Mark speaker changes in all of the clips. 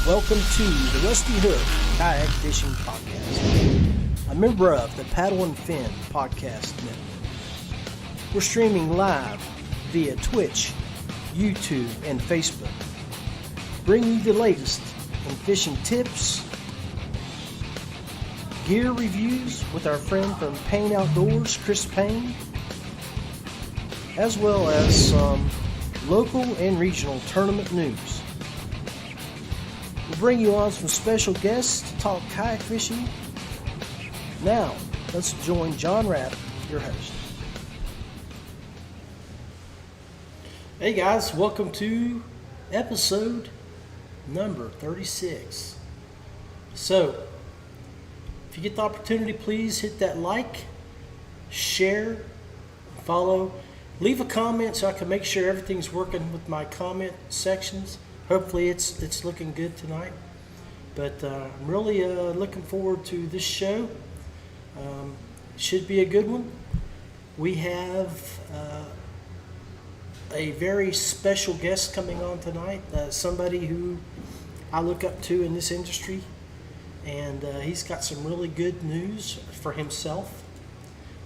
Speaker 1: Welcome to the Rusty Hook Kayak Fishing Podcast, a member of the Paddle and Fin Podcast Network. We're streaming live via Twitch, YouTube, and Facebook. Bringing you the latest in fishing tips, gear reviews with our friend from Payne Outdoors, Payne, as well as some local and regional tournament news. We'll bring you on some special guests to talk kayak fishing. Now, let's join John Rapp, your host. Hey guys, welcome to episode number 36. So, if you get the opportunity, please hit that like, share, follow, leave a comment so I can make sure everything's working with my comment sections. Hopefully it's looking good tonight. But I'm really looking forward to this show. Should be a good one. We have a very special guest coming on tonight, somebody who I look up to in this industry. And he's got some really good news for himself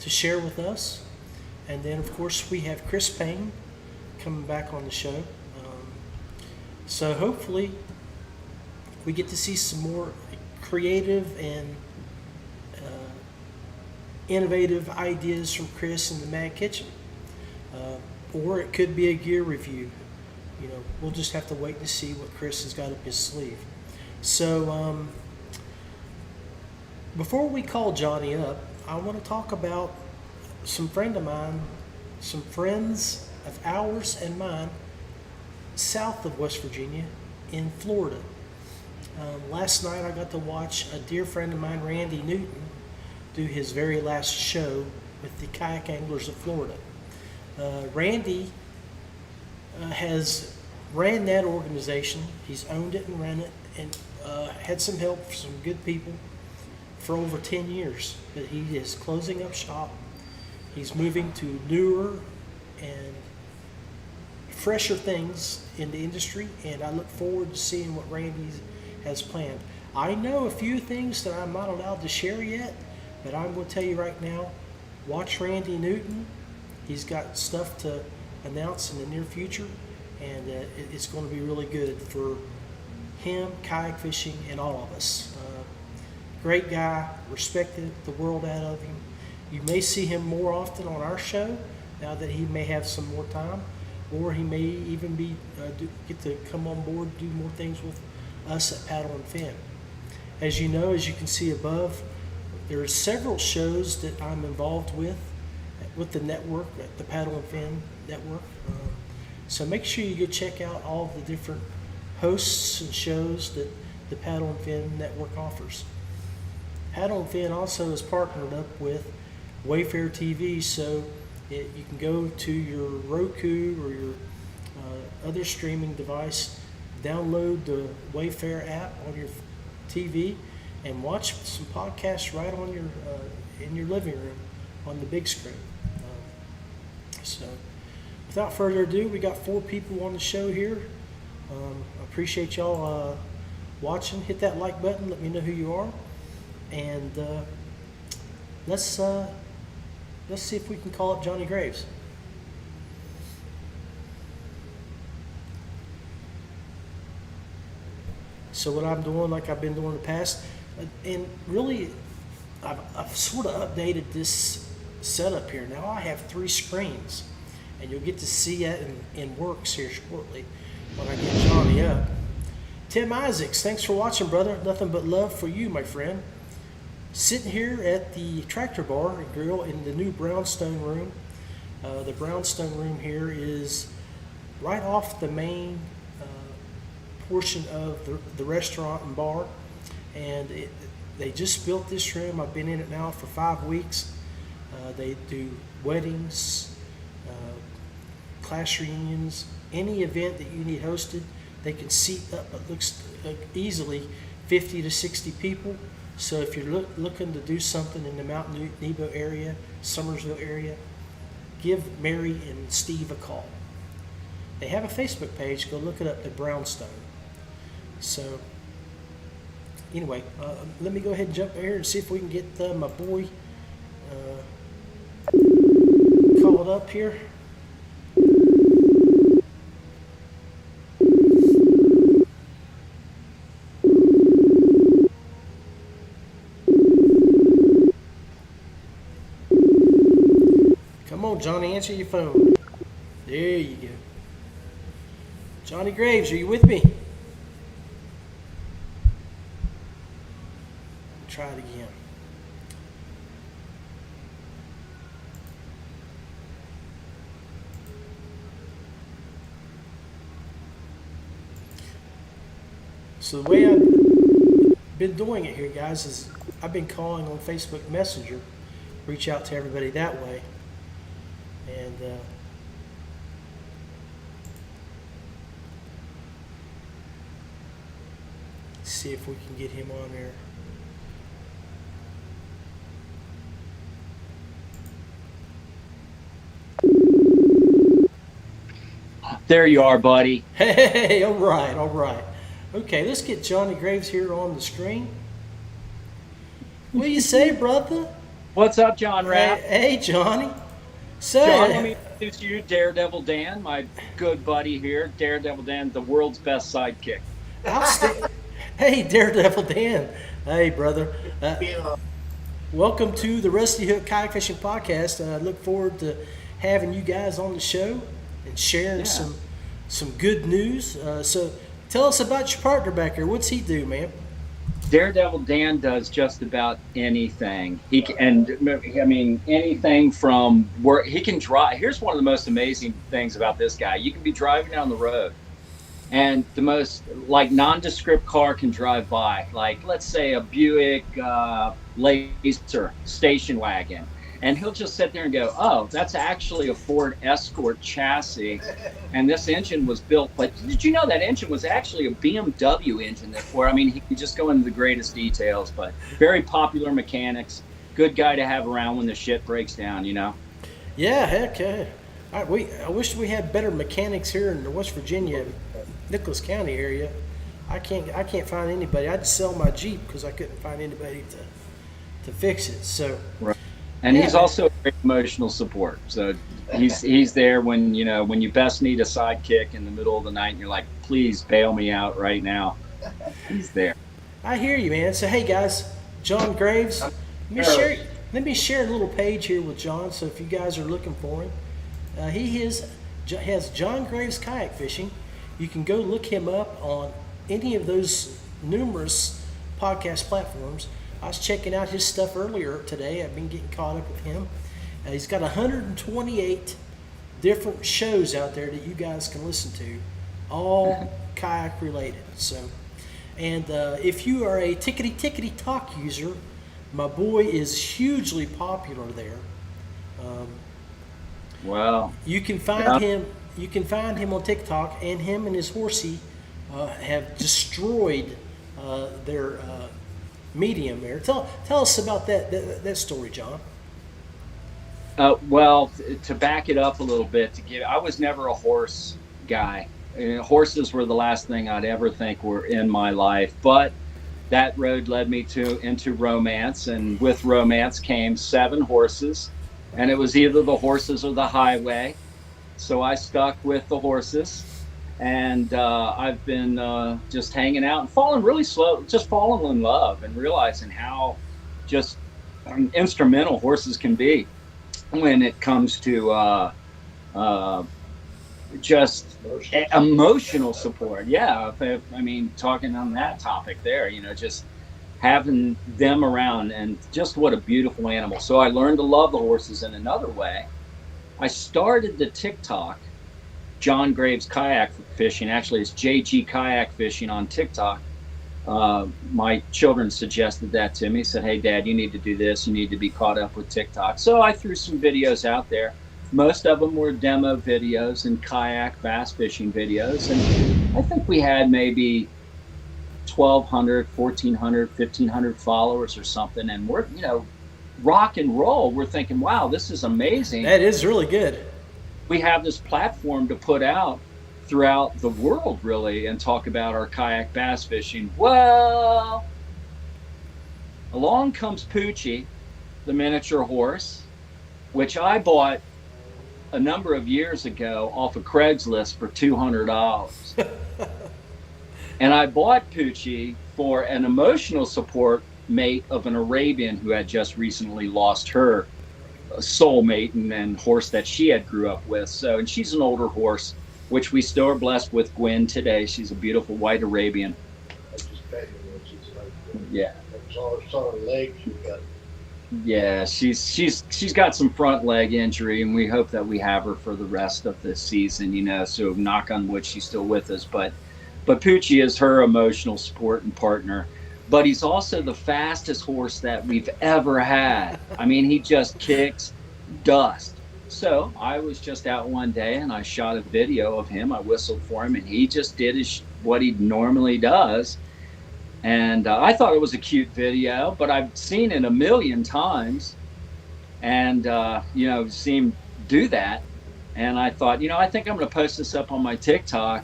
Speaker 1: to share with us. And then, of course, we have Payne coming back on the show. So hopefully we get to see some more creative and innovative ideas from Chris in the Mad Kitchen. Or it could be a gear review. You know, we'll just have to wait to see what Chris has got up his sleeve. So before we call Johnny up, I want to talk about some friends of ours and mine south of West Virginia in Florida. Last night I got to watch a dear friend of mine, Randy Newton, do his very last show with the Kayak Anglers of Florida. Randy has ran that organization. He's owned it and ran it and had some help from some good people for over 10 years. But he is closing up shop. He's moving to newer and fresher things in the industry, and I look forward to seeing what Randy has planned. I know a few things that I'm not allowed to share yet, but I'm going to tell you right now, watch Randy Newton. He's got stuff to announce in the near future, and it's going to be really good for him, kayak fishing, and all of us. Great guy, respected the world out of him. You may see him more often on our show now that he may have some more time, or he may even get to come on board, do more things with us at Paddle and Fin. As you know, as you can see above, there are several shows that I'm involved with the network, at the Paddle and Fin network. So make sure you go check out all the different hosts and shows that the Paddle and Fin network offers. Paddle and Fin also is partnered up with Wayfair TV, so you can go to your Roku or your other streaming device, download the Wayfair app on your TV, and watch some podcasts right on your in your living room on the big screen. So, without further ado, we got 4 people on the show here. I appreciate y'all watching. Hit that like button. Let me know who you are, and let's see if we can call up Johnny Graves. So what I'm doing, like I've been doing in the past, and really I've sort of updated this setup here. Now I have 3 screens, and you'll get to see it in works here shortly when I get Johnny up. Tim Isaacs, thanks for watching, brother. Nothing but love for you, my friend. Sitting here at the Tractor Bar and Grill in the new Brownstone room. The Brownstone room here is right off the main portion of the restaurant and bar, and they just built this room. I've been in it now for 5 weeks. They do weddings, class reunions, any event that you need hosted. They can seat up, it looks easily 50 to 60 people. So if you're looking to do something in the Mount Nebo area, Summersville area, give Mary and Steve a call. They have a Facebook page. Go look it up, the Brownstone. So anyway, let me go ahead and jump here and see if we can get my boy called up here. Come on, Johnny, answer your phone. There you go. Johnny Graves, are you with me? Try it again. So the way I've been doing it here, guys, is I've been calling on Facebook Messenger, reach out to everybody that way, and see if we can get him on there.
Speaker 2: There you are, buddy.
Speaker 1: Hey, all right, all right. Okay, let's get Johnny Graves here on the screen. What do you say, brother?
Speaker 2: What's up, John Rapp?
Speaker 1: Hey, Johnny. So,
Speaker 2: John, let me introduce you to Daredevil Dan, my good buddy here. Daredevil Dan, the world's best sidekick.
Speaker 1: Hey, Daredevil Dan. Hey, brother. Welcome to the Rusty Hook Kayak Fishing Podcast. I look forward to having you guys on the show and sharing some good news. So tell us about your partner back here. What's he do, man?
Speaker 2: Daredevil Dan does just about anything. Anything from where he can drive. Here's one of the most amazing things about this guy. You can be driving down the road, and the most nondescript car can drive by, like let's say a Buick Laser station wagon, and he'll just sit there and go, "Oh, that's actually a Ford Escort chassis, and this engine was built." But did you know that engine was actually a BMW engine? He can just go into the greatest details. But very popular mechanics, good guy to have around when the shit breaks down.
Speaker 1: Yeah, heck yeah. I wish we had better mechanics here in the West Virginia, Nicholas County area. I can't find anybody. I'd sell my Jeep because I couldn't find anybody to fix it. So.
Speaker 2: Right. And he's also a great emotional support. So he's there when you best need a sidekick in the middle of the night, and you're like, please bail me out right now. He's there.
Speaker 1: I hear you, man. So hey, guys, John Graves. Let me share a little page here with John. So if you guys are looking for him, he has John Graves Kayak Fishing. You can go look him up on any of those numerous podcast platforms. I was checking out his stuff earlier today. I've been getting caught up with him. He's got 128 different shows out there that you guys can listen to, all kayak related. So, and if you are a tickety talk user, my boy is hugely popular there.
Speaker 2: Wow.
Speaker 1: You can find him. You can find him on TikTok, and him and his horsey have destroyed their medium there. Tell us about that story, John.
Speaker 2: Well, to back it up a little bit, I was never a horse guy. Horses were the last thing I'd ever think were in my life, but that road led me into romance, and with romance came 7 horses, and it was either the horses or the highway. So I stuck with the horses. And I've been just hanging out and falling really slow, just falling in love and realizing how just instrumental horses can be when it comes to just emotional support. Yeah, talking on that topic there, just having them around, and just what a beautiful animal. So I learned to love the horses in another way. I started the TikTok John Graves Kayak Fishing. Actually, it's JG Kayak Fishing on TikTok. My children suggested that to me, said, hey, Dad, you need to do this. You need to be caught up with TikTok. So I threw some videos out there. Most of them were demo videos and kayak bass fishing videos. And I think we had maybe 1,200, 1,400, 1,500 followers or something. And we're, rock and roll. We're thinking, wow, this is amazing.
Speaker 1: That is really good.
Speaker 2: We have this platform to put out throughout the world, really, and talk about our kayak bass fishing. Well, Along comes Poochie, the miniature horse, which I bought a number of years ago off of Craigslist for $200. And I bought Poochie for an emotional support mate of an Arabian who had just recently lost her soulmate and horse that she had grew up with. So, and she's an older horse, which we still are blessed with Gwen today. She's a beautiful white Arabian.
Speaker 3: I just petted her when she's like,
Speaker 2: Yeah.
Speaker 3: saw her legs. She got.
Speaker 2: Yeah, she's got some front leg injury, and we hope that we have her for the rest of the season. You know, so knock on wood, she's still with us. But Poochie is her emotional support and partner. But he's also the fastest horse that we've ever had. I mean, he just kicks dust. So I was just out one day and I shot a video of him. I whistled for him, and he just did what he normally does. And I thought it was a cute video, but I've seen it a million times, and seen him do that. And I thought, I think I'm going to post this up on my TikTok.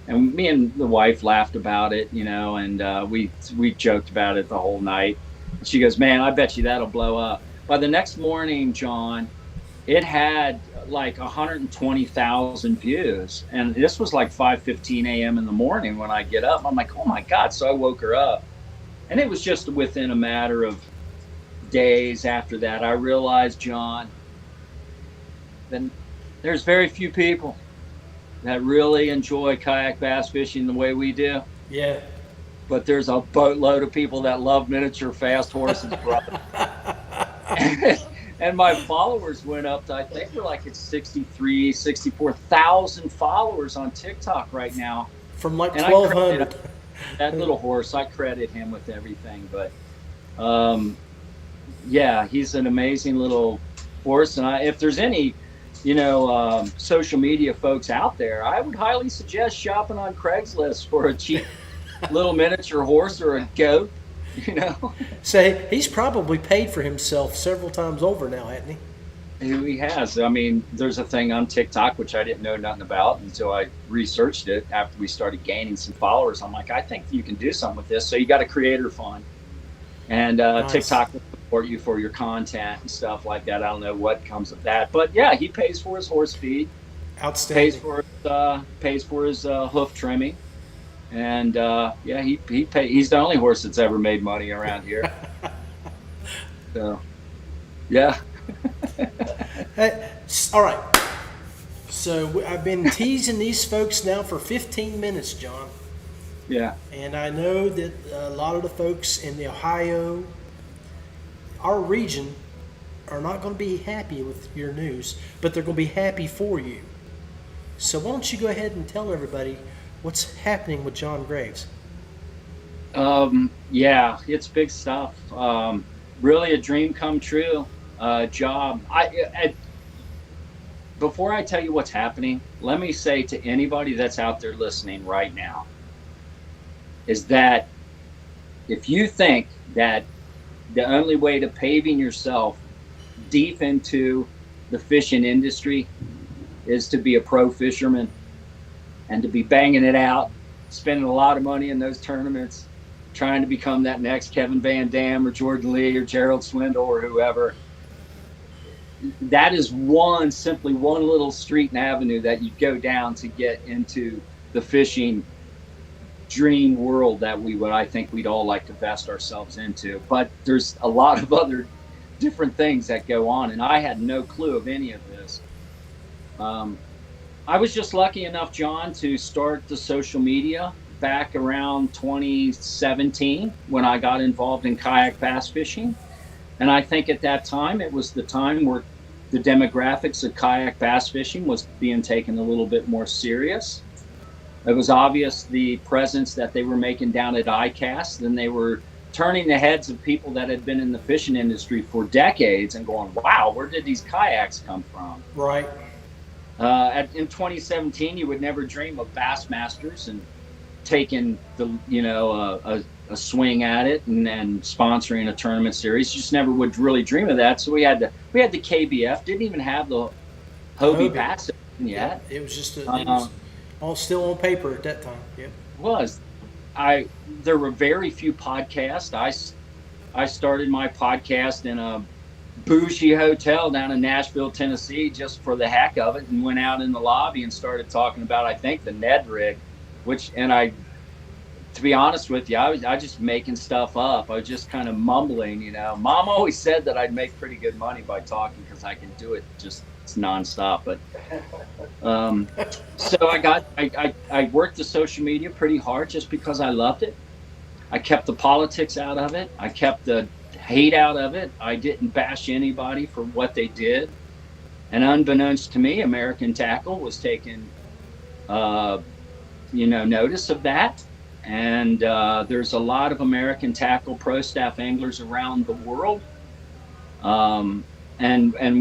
Speaker 2: And me and the wife laughed about it, and we joked about it the whole night. She goes, "Man, I bet you that'll blow up." By the next morning, John, it had like 120,000 views, and this was like 5:15 a.m. in the morning when I get up. I'm like, "Oh my God." So I woke her up, and it was just within a matter of days after that I realized, John, then there's very few people that really enjoy kayak bass fishing the way we do.
Speaker 1: Yeah.
Speaker 2: But there's a boatload of people that love miniature fast horses, brother. And my followers went up to, I think we're like at 64,000 followers on TikTok right now.
Speaker 1: From like
Speaker 2: And
Speaker 1: 1,200.
Speaker 2: That little horse, I credit him with everything. But yeah, he's an amazing little horse. And if there's any, social media folks out there, I would highly suggest shopping on Craigslist for a cheap little miniature horse or a goat.
Speaker 1: Say, he's probably paid for himself several times over now, hasn't he?
Speaker 2: He has. I mean, there's a thing on TikTok, which I didn't know nothing about until I researched it after we started gaining some followers. I'm like, I think you can do something with this. So you got a creator fund. And nice. TikTok will support you for your content and stuff like that. I don't know what comes of that. But yeah, he pays for his horse feed.
Speaker 1: Outstanding.
Speaker 2: Pays for his hoof trimming. And he's the only horse that's ever made money around here. So, yeah.
Speaker 1: Hey, all right. So I've been teasing these folks now for 15 minutes, John.
Speaker 2: Yeah.
Speaker 1: And I know that a lot of the folks in the Ohio, our region, are not going to be happy with your news, but they're going to be happy for you. So why don't you go ahead and tell everybody what's happening with John Graves?
Speaker 2: Yeah, it's big stuff. Really a dream come true. Job. Before I tell you what's happening, let me say to anybody that's out there listening right now, is that if you think that the only way to paving yourself deep into the fishing industry is to be a pro fisherman and to be banging it out, spending a lot of money in those tournaments, trying to become that next Kevin Van Dam or Jordan Lee or Gerald Swindle or whoever, that is simply one little street and avenue that you go down to get into the fishing dream world that I think we'd all like to vest ourselves into. But there's a lot of other different things that go on, and I had no clue of any of this. I was just lucky enough, John, to start the social media back around 2017 when I got involved in kayak bass fishing. And I think at that time, it was the time where the demographics of kayak bass fishing was being taken a little bit more serious. It was obvious the presence that they were making down at ICAST, and they were turning the heads of people that had been in the fishing industry for decades and going, wow, where did these kayaks come from?
Speaker 1: Right.
Speaker 2: In 2017, you would never dream of Bassmasters and taking a swing at it and sponsoring a tournament series. You just never would really dream of that. So we had the KBF, didn't even have the Hobie Bass yet.
Speaker 1: It was just it was all still on paper at that time. Yep.
Speaker 2: There were very few podcasts. I started my podcast in a bougie hotel down in Nashville, Tennessee, just for the heck of it, and went out in the lobby and started talking about, I think, the Ned rig, to be honest with you, I just making stuff up. I was just kind of mumbling, you know. Mom always said that I'd make pretty good money by talking because I can do it just nonstop. But so I worked the social media pretty hard just because I loved it. I kept the politics out of it. I kept the hate out of it. I didn't bash anybody for what they did. And unbeknownst to me, American Tackle was taking, notice of that. And there's a lot of American Tackle pro staff anglers around the world. And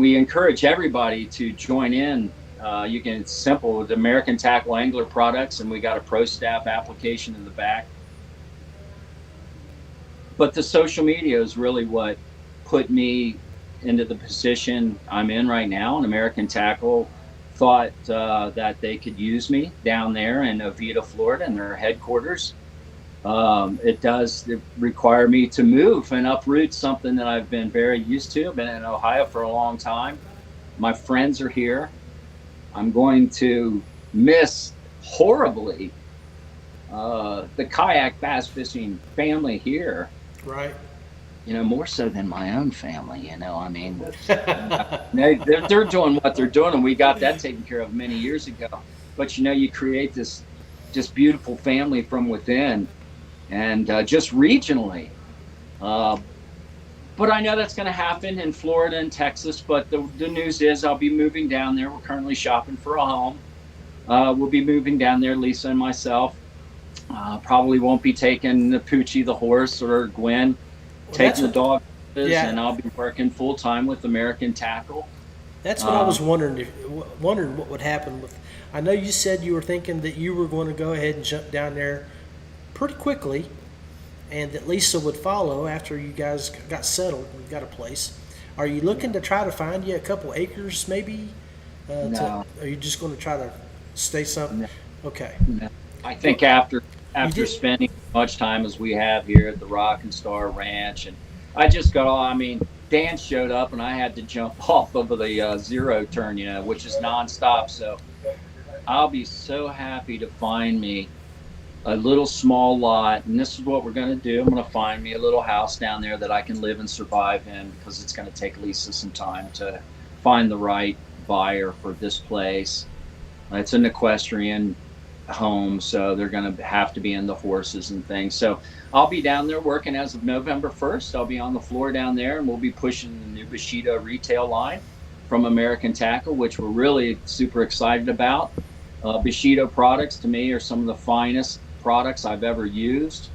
Speaker 2: we encourage everybody to join in. It's simple with American Tackle Angler products, and we got a pro staff application in the back. But the social media is really what put me into the position I'm in right now. And American Tackle thought that they could use me down there in Oviedo, Florida, in their headquarters. It does require me to move and uproot something that I've been very used to. I've been in Ohio for a long time. My friends are here. I'm going to miss horribly the kayak bass fishing family here.
Speaker 1: Right.
Speaker 2: You know, more so than my own family, you know. I mean, they're doing what they're doing, and we got that taken care of many years ago. But, you know, you create this just beautiful family from within and just regionally. But I know that's going to happen in Florida and Texas. But the news is I'll be moving down there. We're currently shopping for a home. We'll be moving down there, Lisa and myself. Probably won't be taking the Poochie, the horse, or Gwen, taking the dog. Yeah. And I'll be working full time with American Tackle.
Speaker 1: That's what I was wondering what would happen with. I know you said you were thinking that you were going to go ahead and jump down there pretty quickly, and that Lisa would follow after you guys got settled and got a place. Are you looking to try to find you a couple acres, maybe?
Speaker 2: No.
Speaker 1: Are you just going to try to stay something? No. Okay.
Speaker 2: No. I think after spending as much time as we have here at the Rock and Star Ranch, and I just Dan showed up and I had to jump off of the zero turn, you know, which is nonstop. So I'll be so happy to find me a little small lot, and this is what we're going to do. I'm going to find me a little house down there that I can live and survive in, because it's going to take Lisa some time to find the right buyer for this place. It's an equestrian home, so they're going to have to be in the horses and things. So I'll be down there working as of November 1st. I'll be on the floor down there, and we'll be pushing the new Bushido retail line from American Tackle, which we're really super excited about. Bushido products, to me, are some of the finest products I've ever used.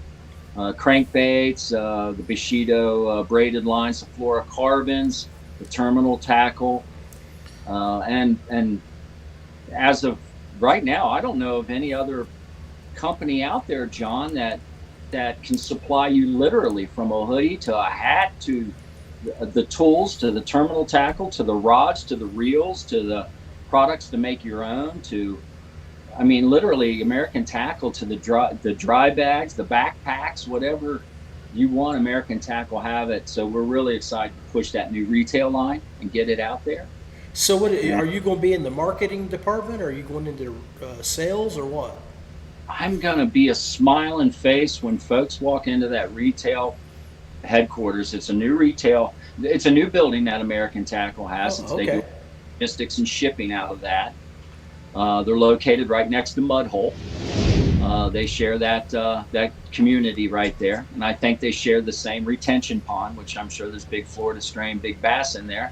Speaker 2: Crankbaits, the Bushido braided lines, the fluorocarbons, the terminal tackle, and as of right now, I don't know of any other company out there, John, that can supply you literally from a hoodie to a hat to the tools to the terminal tackle to the rods to the reels to the products to make your own literally American Tackle to the dry bags, the backpacks, whatever you want, American Tackle have it. So we're really excited to push that new retail line and get it out there.
Speaker 1: So are you going to be in the marketing department, or are you going into sales, or what?
Speaker 2: I'm going to be a smiling face when folks walk into that retail headquarters. It's a new building that American Tackle has. They do logistics and shipping out of that. They're located right next to Mudhole. They share that community right there. And I think they share the same retention pond, which I'm sure there's big Florida strain, big bass in there.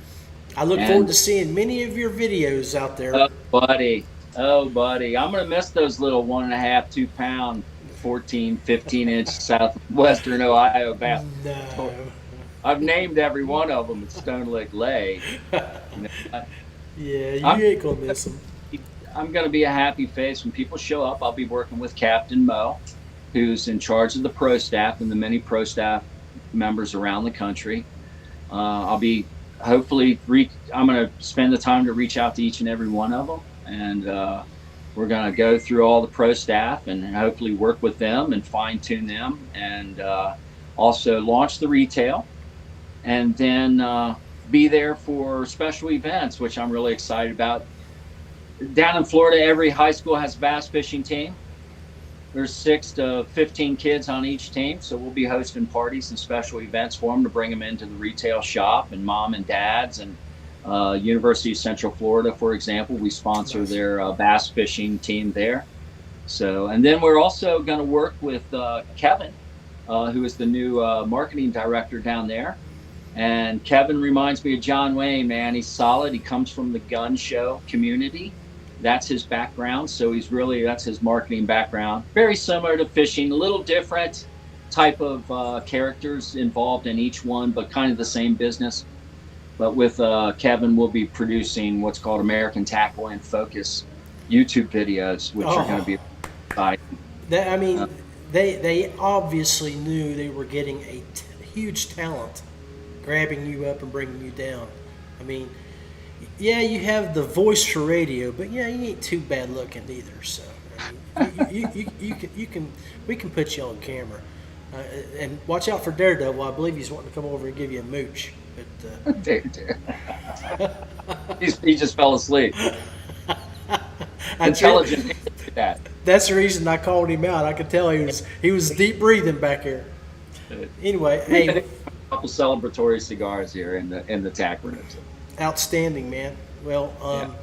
Speaker 1: I look forward to seeing many of your videos out there.
Speaker 2: Oh, buddy. I'm going to miss those little 1.5, 2 pound, 14, 15 inch southwestern Ohio bass.
Speaker 1: No.
Speaker 2: I've named every one of them at Stone Lick Lake.
Speaker 1: Yeah, you ain't going to miss them.
Speaker 2: I'm going to be a happy face when people show up. I'll be working with Captain Mo, who's in charge of the pro staff and the many pro staff members around the country. I'll be hopefully I'm going to spend the time to reach out to each and every one of them, and we're going to go through all the pro staff and hopefully work with them and fine tune them and also launch the retail, and then be there for special events, which I'm really excited about. Down in Florida, every high school has a bass fishing team. There's 6 to 15 kids on each team, so we'll be hosting parties and special events for them to bring them into the retail shop, and mom and dads. And University of Central Florida, for example, we sponsor
Speaker 1: Nice.
Speaker 2: their bass fishing team there. So, and then we're also going to work with Kevin, who is the new marketing director down there. And Kevin reminds me of John Wayne, man. He's solid. He comes from the gun show community. That's his background. So that's his marketing background. Very similar to fishing, a little different type of characters involved in each one, but kind of the same business. But with Kevin, we'll be producing what's called American Tackle and Focus YouTube videos, which are going to be exciting.
Speaker 1: They obviously knew they were getting a huge talent grabbing you up and bringing you down. I mean, yeah, you have the voice for radio, but yeah, you ain't too bad looking either. So I mean, we can put you on camera, and watch out for Daredevil. I believe he's wanting to come over and give you a mooch. But
Speaker 2: he just fell asleep. Intelligent. That.
Speaker 1: That's the reason I called him out. I could tell he was deep breathing back here. Anyway, hey,
Speaker 2: a couple celebratory cigars here in the tack room. So.
Speaker 1: Outstanding, man. Well,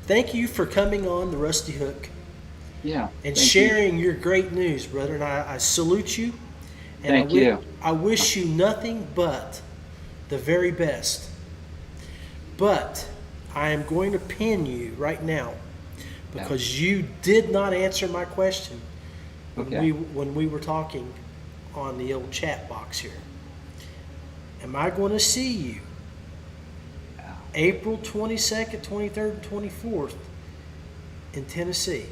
Speaker 1: thank you for coming on the Rusty Hook.
Speaker 2: Yeah.
Speaker 1: And sharing your great news, brother. And I salute you. And
Speaker 2: thank you.
Speaker 1: I wish you nothing but the very best. But I am going to pin you right now because you did not answer my question when we were talking on the old chat box here. Am I going to see you April 22nd, 23rd, and 24th in Tennessee?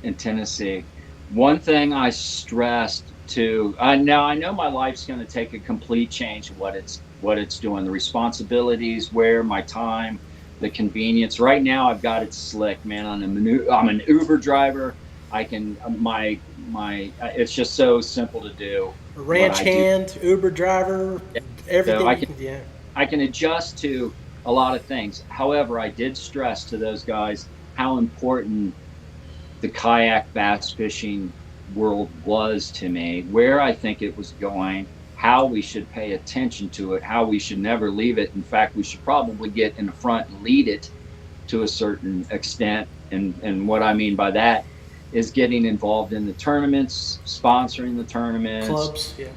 Speaker 2: In Tennessee. One thing I stressed to, I know my life's going to take a complete change of what it's doing, the responsibilities, where my time, the convenience. Right now I've got it slick, man. I'm an Uber driver. I can it's just so simple to do.
Speaker 1: A ranch hand, Uber driver, everything.
Speaker 2: So I can adjust to a lot of things. However, I did stress to those guys how important the kayak bass fishing world was to me, where I think it was going, how we should pay attention to it, how we should never leave it. In fact, we should probably get in the front and lead it to a certain extent. And what I mean by that is getting involved in the tournaments, sponsoring the tournaments.
Speaker 1: Clubs, yeah.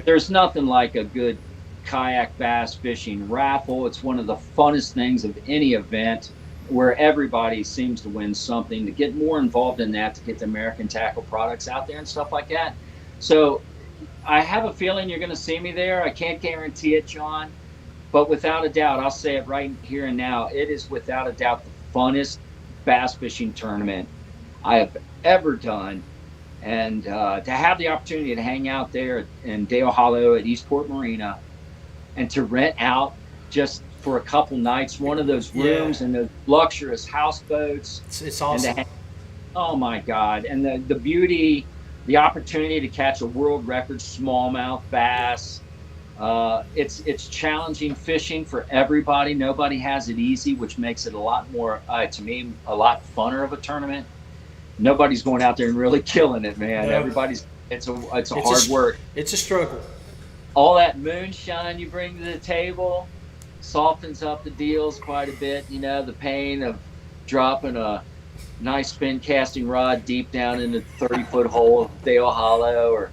Speaker 2: There's nothing like a good kayak bass fishing raffle. It's one of the funnest things of any event where everybody seems to win something. To get more involved in that, to get the American Tackle products out there and stuff like that. So I have a feeling you're going to see me there. I can't guarantee it, John, but without a doubt, I'll say it right here and now, it is without a doubt the funnest bass fishing tournament I have ever done. And to have the opportunity to hang out there in Dale Hollow at Eastport Marina and to rent out just for a couple nights one of those rooms and those luxurious houseboats.
Speaker 1: It's awesome.
Speaker 2: Oh my God. And the beauty, the opportunity to catch a world record smallmouth bass. It's challenging fishing for everybody. Nobody has it easy, which makes it a lot more, to me, a lot funner of a tournament. Nobody's going out there and really killing it, man. No. It's a hard work.
Speaker 1: It's a struggle.
Speaker 2: All that moonshine you bring to the table softens up the deals quite a bit. You know, the pain of dropping a nice spin casting rod deep down in the 30-foot hole of Dale Hollow.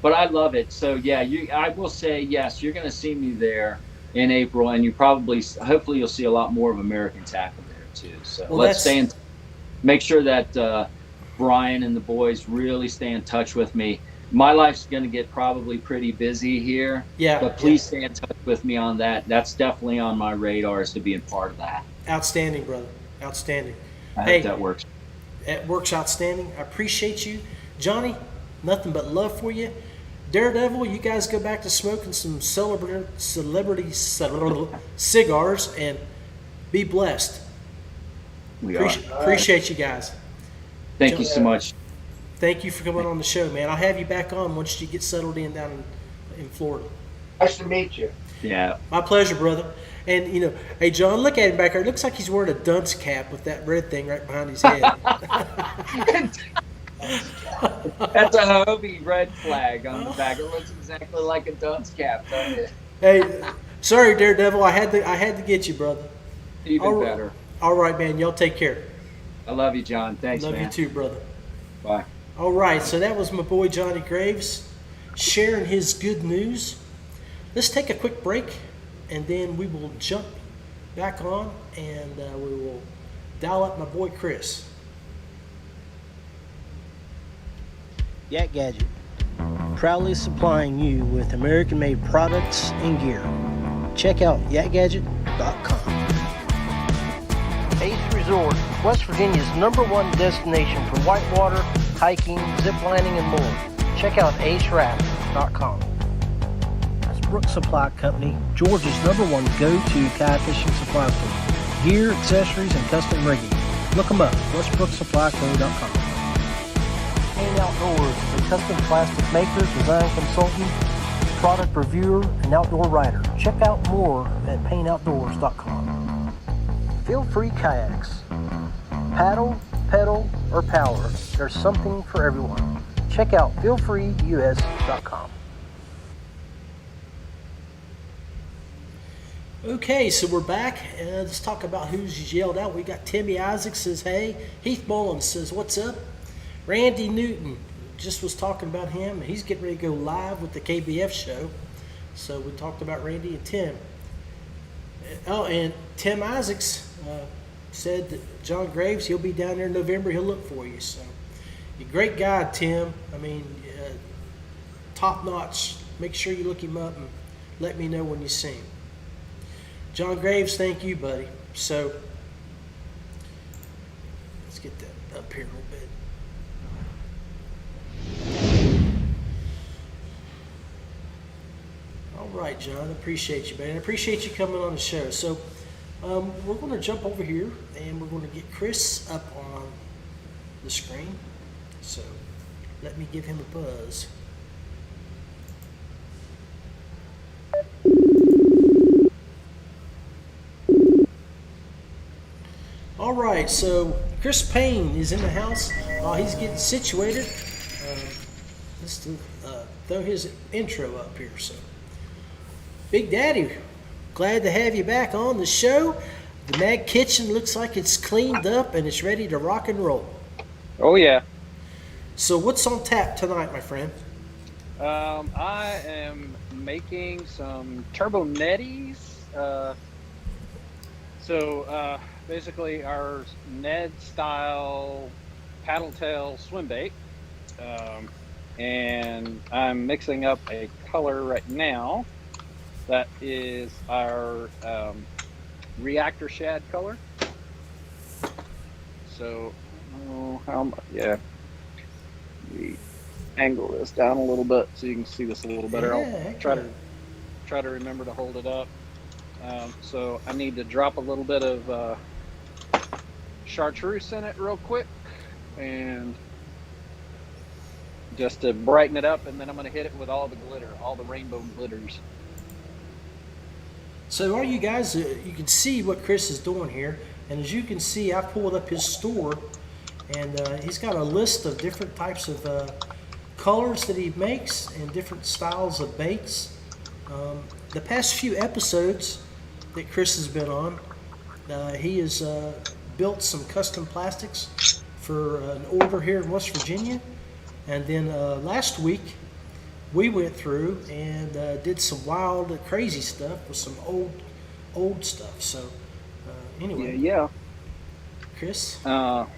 Speaker 2: But I love it. So, yeah, I will say, yes, you're going to see me there in April, and hopefully you'll see a lot more of American Tackle there, too. So let's stay in make sure that Brian and the boys really stay in touch with me. My life's going to get probably pretty busy here. Yeah. But please stay in touch with me on that. That's definitely on my radar, is to be a part of that.
Speaker 1: Outstanding, brother. Outstanding.
Speaker 2: I hope that works.
Speaker 1: It works outstanding. I appreciate you. Johnny, nothing but love for you. Daredevil, you guys go back to smoking some celebrity cigars and be blessed. Appreciate you guys.
Speaker 2: Thank you so much.
Speaker 1: Thank you for coming on the show, man. I'll have you back on once you get settled in down in Florida.
Speaker 3: Nice to meet you.
Speaker 2: Yeah.
Speaker 1: My pleasure, brother. And hey John, look at him back there. It looks like he's wearing a dunce cap with that red thing right behind his head.
Speaker 2: That's a Hobie red flag on the back. It looks exactly like a dunce cap, doesn't it?
Speaker 1: Hey, sorry, Daredevil. I had to get you, brother.
Speaker 2: Even better.
Speaker 1: All right, man. Y'all take care.
Speaker 2: I love you, John. Thanks,
Speaker 1: Love
Speaker 2: man.
Speaker 1: you too, brother.
Speaker 2: Bye.
Speaker 1: All right, so that was my boy Johnny Graves sharing his good news. Let's take a quick break, and then we will jump back on, and we will dial up my boy Chris. Yak Gadget, proudly supplying you with American-made products and gear. Check out yakgadget.com. Ace Resort, West Virginia's #1 destination for whitewater, hiking, ziplining, and more. Check out aceraft.com. That's Brooks Supply Company, Georgia's #1 go-to kayak fishing supply store. Gear, accessories, and custom rigging. Look them up, westbrooksupplyco.com. Payne Outdoors is a custom plastic maker, design consultant, product reviewer, and outdoor writer. Check out more at payneoutdoors.com. Feel free kayaks. Paddle, pedal, or power. There's something for everyone. Check out feelfreeus.com. Okay, so we're back. Let's talk about who's yelled out. We got Timmy Isaac says, hey. Heath Mullins says, what's up? Randy Newton, just was talking about him. He's getting ready to go live with the KBF show. So we talked about Randy and Tim. Oh, and Tim Isaacs said that John Graves, he'll be down there in November. He'll look for you. So, you're a great guy, Tim. I mean, top notch. Make sure you look him up and let me know when you see him. John Graves, thank you, buddy. So, let's get that up here a little bit. All right, John, appreciate you, man. I appreciate you coming on the show. So, we're going to jump over here, and we're going to get Chris up on the screen. So, let me give him a buzz. All right, so Chris Payne is in the house while he's getting situated. Let's throw his intro up here. So, Big Daddy, glad to have you back on the show. The Mag Kitchen looks like it's cleaned up and it's ready to rock and roll.
Speaker 4: Oh, yeah. So
Speaker 1: what's on tap tonight, my friend?
Speaker 4: I am making some turbo netties. Basically our Ned style paddle tail swim bait. And I'm mixing up a color right now that is our reactor shad color. So, we angle this down a little bit so you can see this a little better.
Speaker 1: Yeah,
Speaker 4: I'll try to remember to hold it up. So I need to drop a little bit of chartreuse in it real quick, and just to brighten it up, and then I'm going to hit it with all the glitter, all the rainbow glitters.
Speaker 1: So are you guys, you can see what Chris is doing here, and as you can see, I pulled up his store, and he's got a list of different types of colors that he makes and different styles of baits. The past few episodes that Chris has been on, he has built some custom plastics for an order here in West Virginia. And then last week, we went through and did some wild, crazy stuff with some old stuff. So anyway.
Speaker 4: Yeah.
Speaker 1: Chris?
Speaker 4: So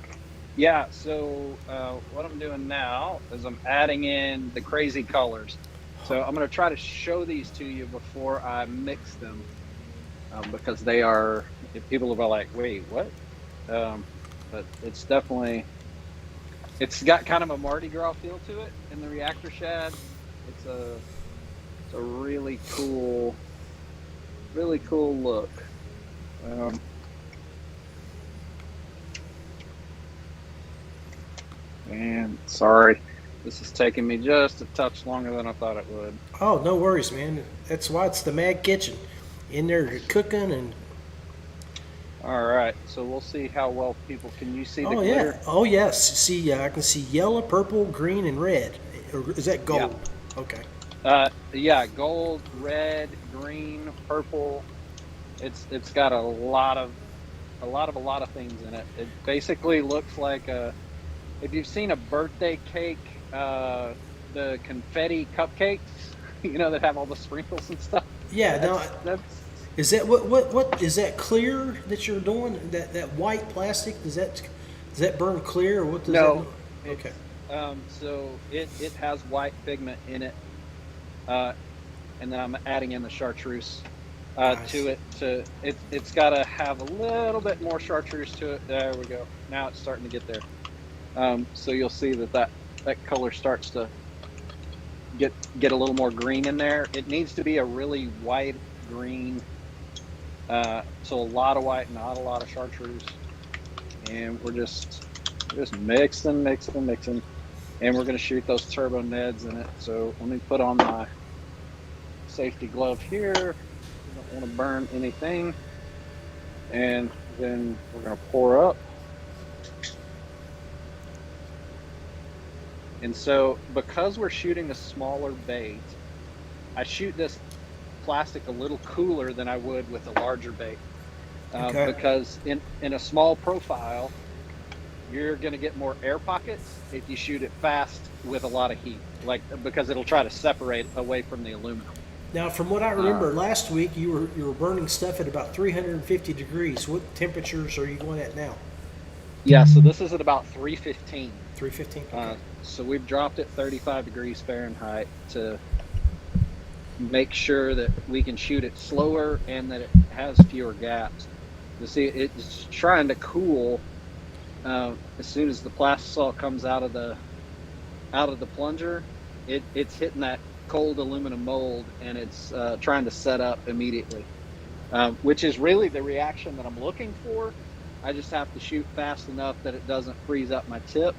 Speaker 4: what I'm doing now is I'm adding in the crazy colors. So I'm going to try to show these to you before I mix them, because they are, people will be like, wait, what? But it's definitely, it's got kind of a Mardi Gras feel to it in the reactor shad. It's a really cool look. And sorry, This is taking me just a touch longer than I thought it would.
Speaker 1: Oh, no worries, man. That's why it's the Mad Kitchen. In there cooking and
Speaker 4: All right, so we'll see how well people can you see the
Speaker 1: oh
Speaker 4: glitter?
Speaker 1: yeah, oh yes. See, I can see yellow, purple, green, and red. Or is that gold? Okay.
Speaker 4: Yeah, gold, red, green, purple. It's got a lot of things in it. It basically looks like if you've seen a birthday cake, the confetti cupcakes, that have all the sprinkles and stuff.
Speaker 1: Yeah. Now,
Speaker 4: That's
Speaker 1: is that what is that clear that you're doing? That white plastic does that burn clear or what does that?
Speaker 4: no.
Speaker 1: Look? Okay.
Speaker 4: So it has white pigment in it, and then I'm adding in the chartreuse
Speaker 1: Nice.
Speaker 4: to it. It's got to have a little bit more chartreuse to it. There we go. Now it's starting to get there. So you'll see that color starts to get a little more green in there. It needs to be a really white green. So a lot of white, not a lot of chartreuse, and we're just mixing, and we're going to shoot those turbo neds in it. So let me put on my safety glove here. Don't want to burn anything, and then we're going to pour up. And so because we're shooting a smaller bait, I shoot this plastic a little cooler than I would with a larger bait.
Speaker 1: Okay.
Speaker 4: Because in a small profile, you're going to get more air pockets if you shoot it fast with a lot of heat, because it'll try to separate away from the aluminum.
Speaker 1: Now, from what I remember last week, you were burning stuff at about 350 degrees. What temperatures are you going at now?
Speaker 4: Yeah, so this is at about 315.
Speaker 1: 315. Okay.
Speaker 4: So we've dropped it 35 degrees Fahrenheit to make sure that we can shoot it slower and that it has fewer gaps. You see, it's trying to cool as soon as the plastisol comes out of the plunger. It's hitting that cold aluminum mold, and it's trying to set up immediately, which is really the reaction that I'm looking for. I just have to shoot fast enough that it doesn't freeze up my tip,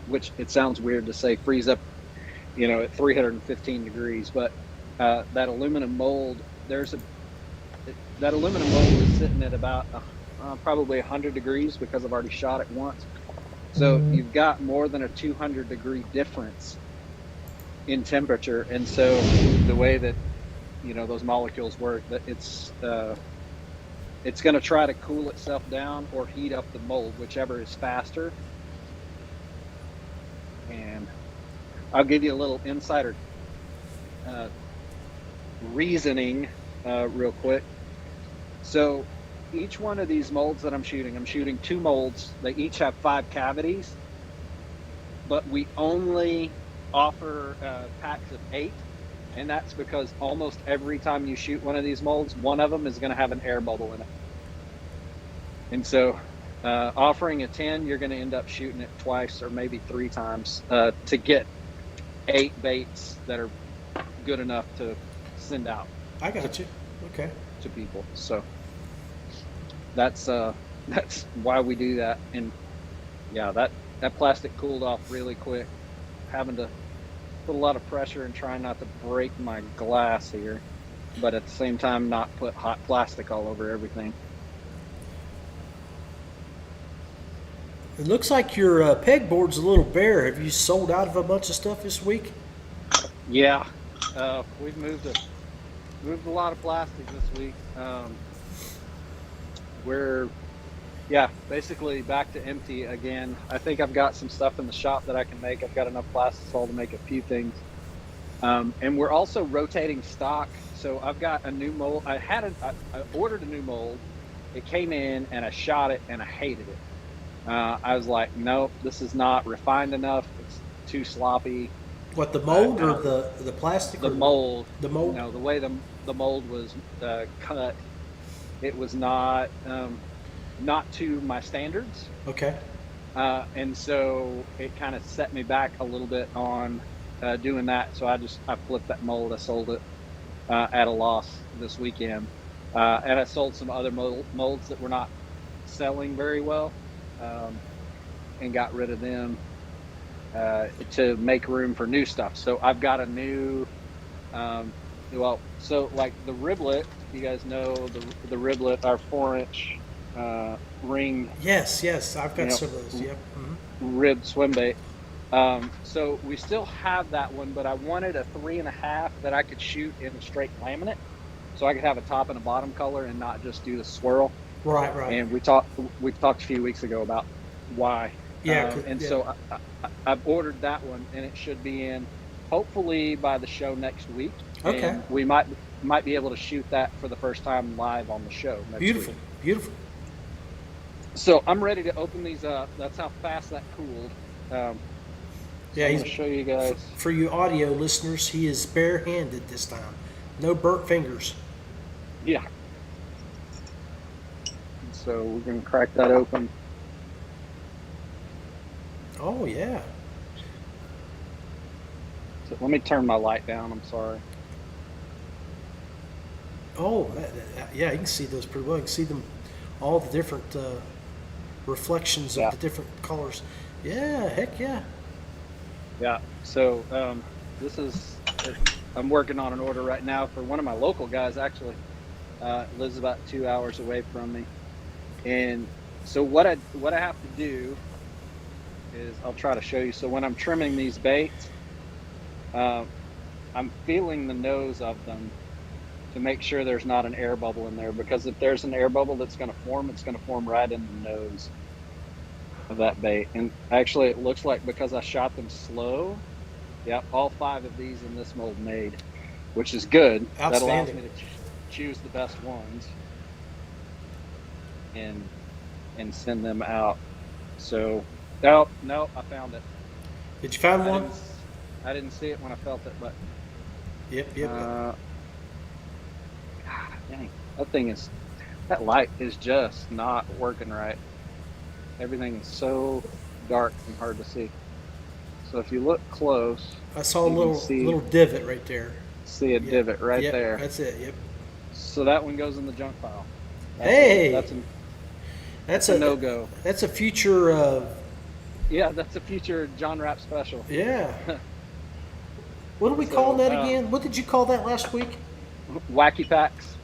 Speaker 4: which it sounds weird to say freeze up, at 315 degrees, but that aluminum mold, that aluminum mold is sitting at about probably 100 degrees because I've already shot it once. So you've got more than a 200 degree difference in temperature, and so the way that those molecules work, that it's going to try to cool itself down or heat up the mold, whichever is faster. And I'll give you a little insider reasoning real quick. So each one of these molds that I'm shooting 2 molds. They each have 5 cavities, but we only offer packs of 8, and that's because almost every time you shoot one of these molds, one of them is going to have an air bubble in it. And so offering a 10, you're going to end up shooting it twice or maybe 3 times to get 8 baits that are good enough to send out.
Speaker 1: I got you. Okay.
Speaker 4: To people. So that's why we do that. And yeah, that plastic cooled off really quick. Having to put a lot of pressure and trying not to break my glass here, but at the same time not put hot plastic all over everything.
Speaker 1: It looks like your pegboard's a little bare. Have you sold out of a bunch of stuff this week?
Speaker 4: Yeah, we've moved a lot of plastic this week. We're basically back to empty again. I think I've got some stuff in the shop that I can make. I've got enough plastisol to make a few things, and we're also rotating stock. So I've got a new mold. I ordered a new mold. It came in and I shot it and I hated it. I was like, nope, this is not refined enough. It's too sloppy.
Speaker 1: What, the mold or the plastic?
Speaker 4: The mold.
Speaker 1: The mold?
Speaker 4: The way the mold was cut, it was not to my standards.
Speaker 1: Okay.
Speaker 4: And so it kind of set me back a little bit on doing that. So I flipped that mold. I sold it at a loss this weekend. And I sold some other molds that were not selling very well, and got rid of them. to make room for new stuff. So I've got a new, so like the riblet, you guys know the riblet, our 4-inch ring,
Speaker 1: Yes, I've got
Speaker 4: you know,
Speaker 1: some of those. Yep.
Speaker 4: rib swim bait. So we still have that one, but I wanted a 3.5 that I could shoot in a straight laminate, so I could have a top and a bottom color and not just do the swirl.
Speaker 1: Right.
Speaker 4: And we talked a few weeks ago about why.
Speaker 1: Yeah.
Speaker 4: So I've ordered that one, and it should be in hopefully by the show next week.
Speaker 1: Okay.
Speaker 4: And we might be able to shoot that for the first time live on the show next
Speaker 1: Beautiful.
Speaker 4: week.
Speaker 1: Beautiful.
Speaker 4: So I'm ready to open these up. That's how fast that cooled.
Speaker 1: Yeah,
Speaker 4: I'm
Speaker 1: he's
Speaker 4: going to show you guys.
Speaker 1: For you audio listeners, he is barehanded this time. No burnt fingers.
Speaker 4: Yeah. So we're going to crack that open.
Speaker 1: Oh yeah.
Speaker 4: So let me turn my light down. I'm sorry.
Speaker 1: Oh, yeah, you can see those pretty well. You can see them, all the different reflections
Speaker 4: Yeah.
Speaker 1: of the different colors. Yeah, heck yeah.
Speaker 4: Yeah. So this is, I'm working on an order right now for one of my local guys, actually. Lives about 2 hours away from me. And so what I have to do is, I'll try to show you. So when I'm trimming these baits, I'm feeling the nose of them to make sure there's not an air bubble in there, because if there's an air bubble that's going to form, it's going to form right in the nose of that bait. And actually it looks like, because I shot them slow, yep, all 5 of these in this mold made, which is good. That allows me to choose the best ones and send them out. So no, I found it.
Speaker 1: Did you find one?
Speaker 4: I didn't see it when I felt it, but
Speaker 1: Yep.
Speaker 4: God, dang, that light is just not working right. Everything is so dark and hard to see. So if you look close,
Speaker 1: I saw a little divot right there.
Speaker 4: See a divot right there.
Speaker 1: That's it. Yep.
Speaker 4: So that one goes in the junk pile. That's a no-go.
Speaker 1: That's a future.
Speaker 4: Yeah, that's a future John Rapp special.
Speaker 1: Yeah. What do we call that again? What did you call that last week?
Speaker 4: Wacky packs.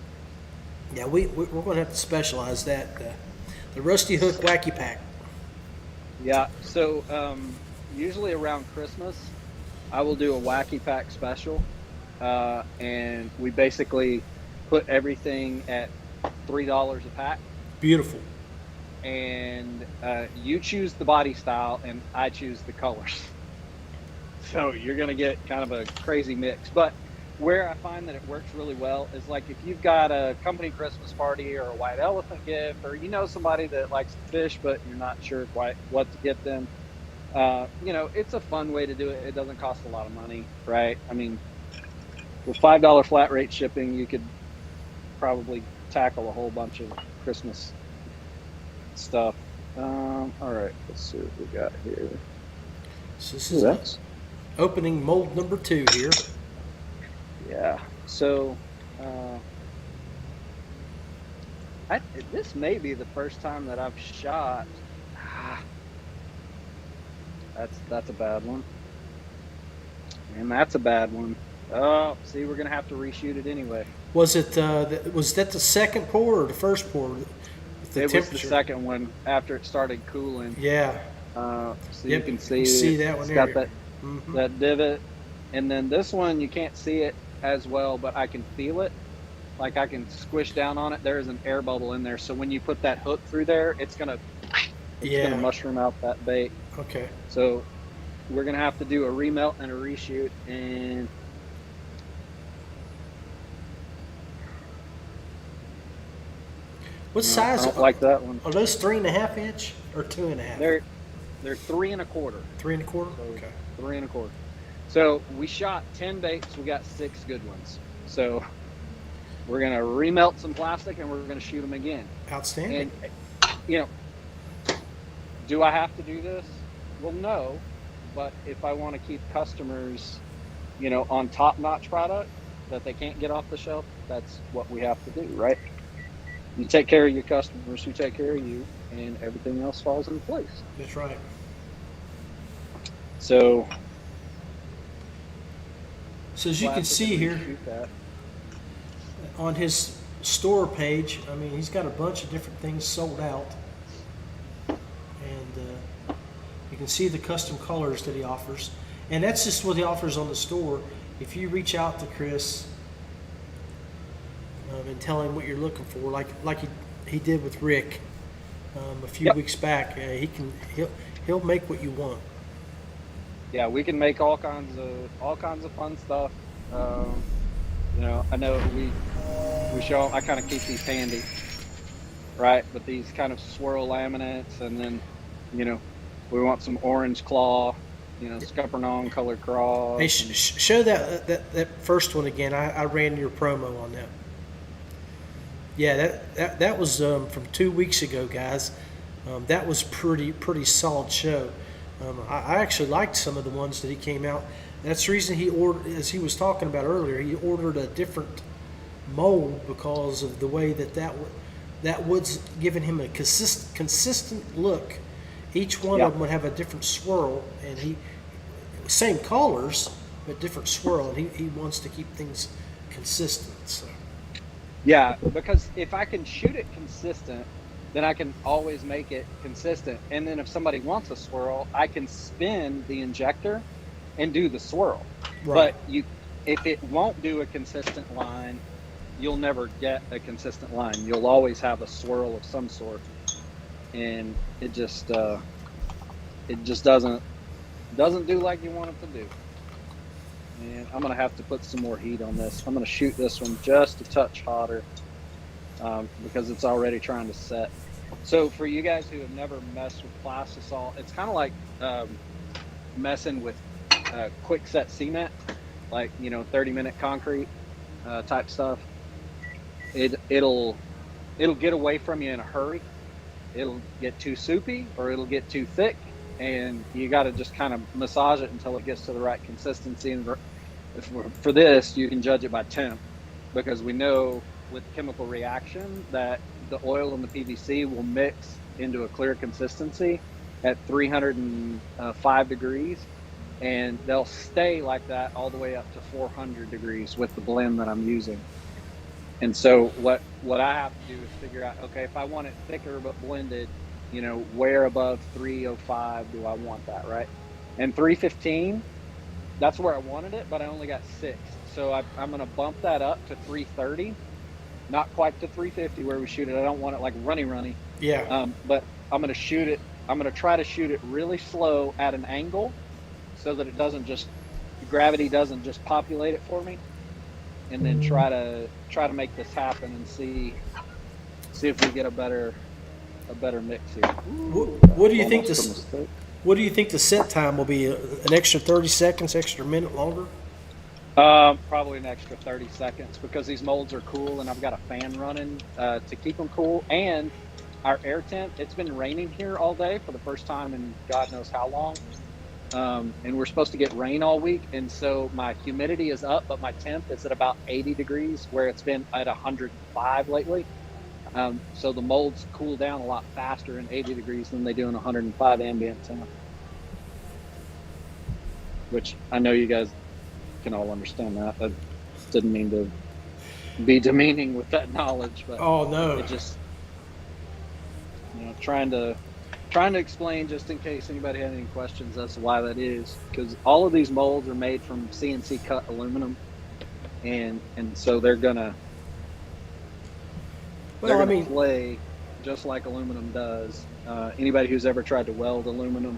Speaker 1: Yeah, we're going to have to specialize that. The Rusty Hook Wacky Pack.
Speaker 4: Yeah. So usually around Christmas, I will do a Wacky Pack special, and we basically put everything at $3 a pack.
Speaker 1: Beautiful.
Speaker 4: And you choose the body style, and I choose the colors. So you're going to get kind of a crazy mix. But where I find that it works really well is, like, if you've got a company Christmas party or a white elephant gift, or you know somebody that likes to fish but you're not sure quite what to get them, it's a fun way to do it. It doesn't cost a lot of money, right? I mean, with $5 flat rate shipping, you could probably tackle a whole bunch of Christmas stuff. All right, let's see what we got here.
Speaker 1: So this is opening mold number 2 here.
Speaker 4: Yeah. So this may be the first time that I've shot. That's a bad one. And that's a bad one. Oh, see, we're gonna have to reshoot it anyway.
Speaker 1: Was it? Was that the second pour or the first pour?
Speaker 4: It was the second one after it started cooling.
Speaker 1: Yeah.
Speaker 4: So
Speaker 1: yep,
Speaker 4: you can see
Speaker 1: that one.
Speaker 4: It's
Speaker 1: there.
Speaker 4: got that that divot, and then this one you can't see it as well, but I can feel it. Like, I can squish down on it. There is an air bubble in there, so when you put that hook through there, it's gonna mushroom out that bait.
Speaker 1: Okay.
Speaker 4: So we're gonna have to do a remelt and a reshoot, and
Speaker 1: what size?
Speaker 4: I don't like that one.
Speaker 1: Are those 3.5 inch or 2.5?
Speaker 4: They're 3 1/4.
Speaker 1: 3 1/4.
Speaker 4: So
Speaker 1: Okay.
Speaker 4: 3 1/4. So we shot 10 baits. We got 6 good ones. So we're gonna remelt some plastic and we're gonna shoot them again.
Speaker 1: Outstanding.
Speaker 4: And do I have to do this? Well, no. But if I want to keep customers, on top-notch product that they can't get off the shelf, that's what we have to do, right? You take care of your customers who take care of you, and everything else falls into place.
Speaker 1: That's right.
Speaker 4: So
Speaker 1: So as you can
Speaker 4: plastic
Speaker 1: see
Speaker 4: and
Speaker 1: here
Speaker 4: shoot that.
Speaker 1: on his store page, I mean, he's got a bunch of different things sold out. And you can see the custom colors that he offers. And that's just what he offers on the store. If you reach out to Chris and tell him what you're looking for, like he did with Rick a few
Speaker 4: Yep.
Speaker 1: weeks back, he'll make what you want.
Speaker 4: Yeah, we can make all kinds of fun stuff. You know, I know we show. I kind of keep these handy, right? But these kind of swirl laminates, and then, you know, we want some orange claw, you know, scuppernong colored cross.
Speaker 1: Hey, show that first one again. I ran your promo on that. Yeah, that was from 2 weeks ago, guys. That was pretty solid show. I actually liked some of the ones that he came out. That's the reason he ordered, as he was talking about earlier, he ordered a different mold because of the way that wood's giving him a consistent look. Each one of them would have a different swirl, and same colors but different swirl, and he wants to keep things consistent. So.
Speaker 4: Yeah, because if I can shoot it consistent, then I can always make it consistent. And then if somebody wants a swirl, I can spin the injector and do the swirl.
Speaker 1: Right.
Speaker 4: But if it won't do a consistent line, you'll never get a consistent line. You'll always have a swirl of some sort, and it just doesn't do like you want it to do. And I'm gonna have to put some more heat on this. I'm gonna shoot this one just a touch hotter because it's already trying to set. So for you guys who have never messed with plastisol, it's kind of like messing with quick set cement, like, you know, 30-minute concrete type stuff. It'll get away from you in a hurry. It'll get too soupy or it'll get too thick, and you got to just kind of massage it until it gets to the right consistency. And for this, you can judge it by temp, because we know with chemical reaction that the oil and the PVC will mix into a clear consistency at 305 degrees, and they'll stay like that all the way up to 400 degrees with the blend that I'm using. And so what I have to do is figure out, okay, if I want it thicker but blended, you know, where above 305 do I want that, right? And 315, that's where I wanted it, but I only got 6. So I'm going to bump that up to 330, not quite to 350 where we shoot it. I don't want it like runny.
Speaker 1: Yeah.
Speaker 4: But I'm going to shoot it. I'm going to try to shoot it really slow at an angle so that it doesn't just, gravity doesn't just populate it for me. And then try to make this happen and see if we get a better mix here.
Speaker 1: What do you think What do you think the set time will be? An extra 30 seconds, extra minute longer?
Speaker 4: Probably an extra 30 seconds, because these molds are cool and I've got a fan running to keep them cool. And our air temp, it's been raining here all day for the first time in God knows how long. And we're supposed to get rain all week. And so my humidity is up, but my temp is at about 80 degrees, where it's been at 105 lately. So the molds cool down a lot faster in 80 degrees than they do in 105 ambient temp. Which I know you guys can all understand that. I didn't mean to be demeaning with that knowledge, but
Speaker 1: Oh no.
Speaker 4: it just, you know, trying to explain, just in case anybody had any questions as to why that is, because all of these molds are made from CNC cut aluminum, and so they're gonna play just like aluminum does. Anybody who's ever tried to weld aluminum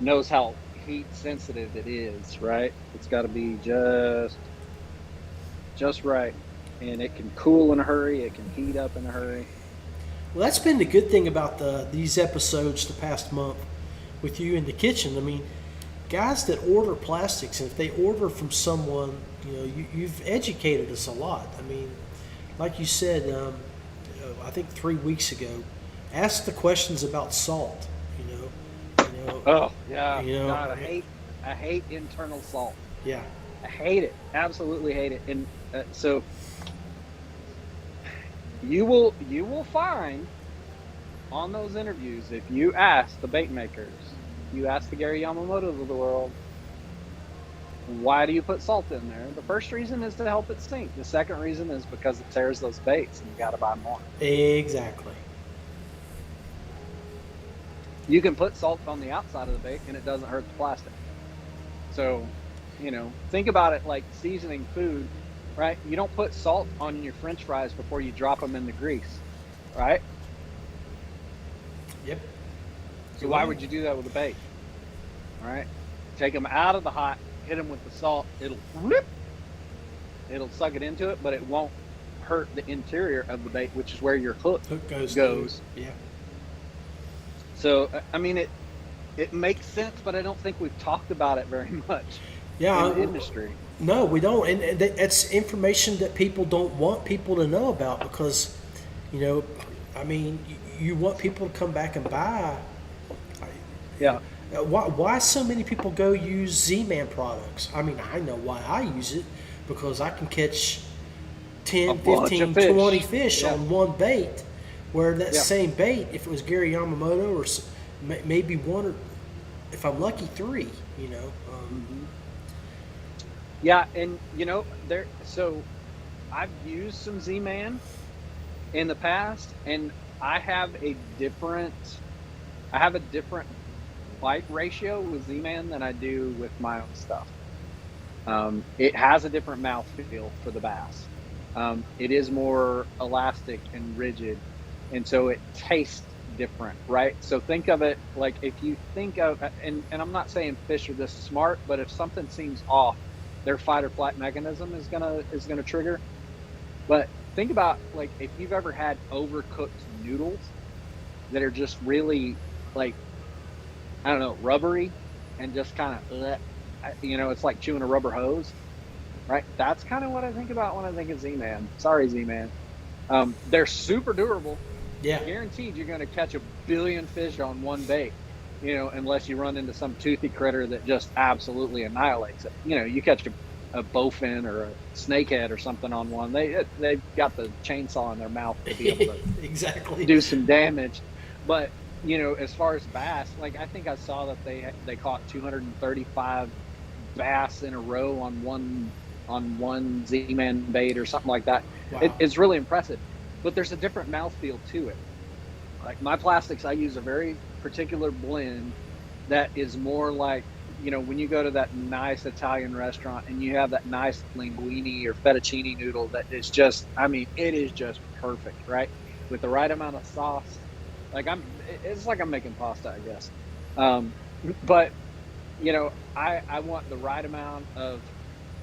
Speaker 4: knows how heat sensitive it is, right? It's got to be just right, and it can cool in a hurry, it can heat up in a hurry.
Speaker 1: Well, that's been the good thing about these episodes the past month with you in the kitchen. I mean, guys that order plastics, and if they order from someone, you know, you've educated us a lot. I mean, like you said, I think 3 weeks ago, ask the questions about salt. You know.
Speaker 4: Oh yeah.
Speaker 1: You know,
Speaker 4: God, I hate internal salt.
Speaker 1: Yeah.
Speaker 4: I hate it. Absolutely hate it. And so you will find on those interviews, if you ask the bait makers, you ask the Gary Yamamotos of the world, why do you put salt in there? The first reason is to help it sink. The second reason is because it tears those baits and you got to buy more.
Speaker 1: Exactly.
Speaker 4: You can put salt on the outside of the bait and it doesn't hurt the plastic. So, think about it like seasoning food, right? You don't put salt on your French fries before you drop them in the grease, right?
Speaker 1: Yep.
Speaker 4: So why would you do that with a bait? All right, take them out of the hot, hit them with the salt. It'll suck it into it, but it won't hurt the interior of the bait, which is where your hook goes.
Speaker 1: Yeah.
Speaker 4: So I mean, it makes sense, but I don't think we've talked about it very much in the industry.
Speaker 1: No, we don't, and it's information that people don't want people to know about because, I mean, you want people to come back and buy.
Speaker 4: Yeah.
Speaker 1: Why so many people go use Z-Man products? I mean, I know why I use it because I can catch 10, 15, 20 fish on one bait, where that same bait, if it was Gary Yamamoto or maybe one, or if I'm lucky, three,
Speaker 4: Yeah, and so I've used some Z-Man in the past, and I have a different bite ratio with Z-Man than I do with my own stuff. It has a different mouth feel for the bass. It is more elastic and rigid, and so it tastes different, right? So think of it like if you think of, and I'm not saying fish are this smart, but if something seems off, their fight or flight mechanism is gonna trigger. But think about like if you've ever had overcooked noodles that are just really like, I don't know, rubbery and just kind of, it's like chewing a rubber hose, right? That's kind of what I think about when I think of Z-Man. Sorry, Z-Man. They're super durable.
Speaker 1: Yeah.
Speaker 4: Guaranteed you're going to catch a billion fish on one bait, unless you run into some toothy critter that just absolutely annihilates it. You catch a bowfin or a snakehead or something on one, they've got the chainsaw in their mouth to be able to
Speaker 1: exactly
Speaker 4: do some damage. But as far as bass, like I think I saw that they caught 235 bass in a row on one Z-Man bait or something like that.
Speaker 1: Wow.
Speaker 4: It's really impressive, but there's a different mouthfeel to it. Like my plastics, I use a very particular blend that is more like, when you go to that nice Italian restaurant and you have that nice linguine or fettuccine noodle that is just, it is just perfect, right? With the right amount of sauce. It's like I'm making pasta, I guess. But, I want the right amount of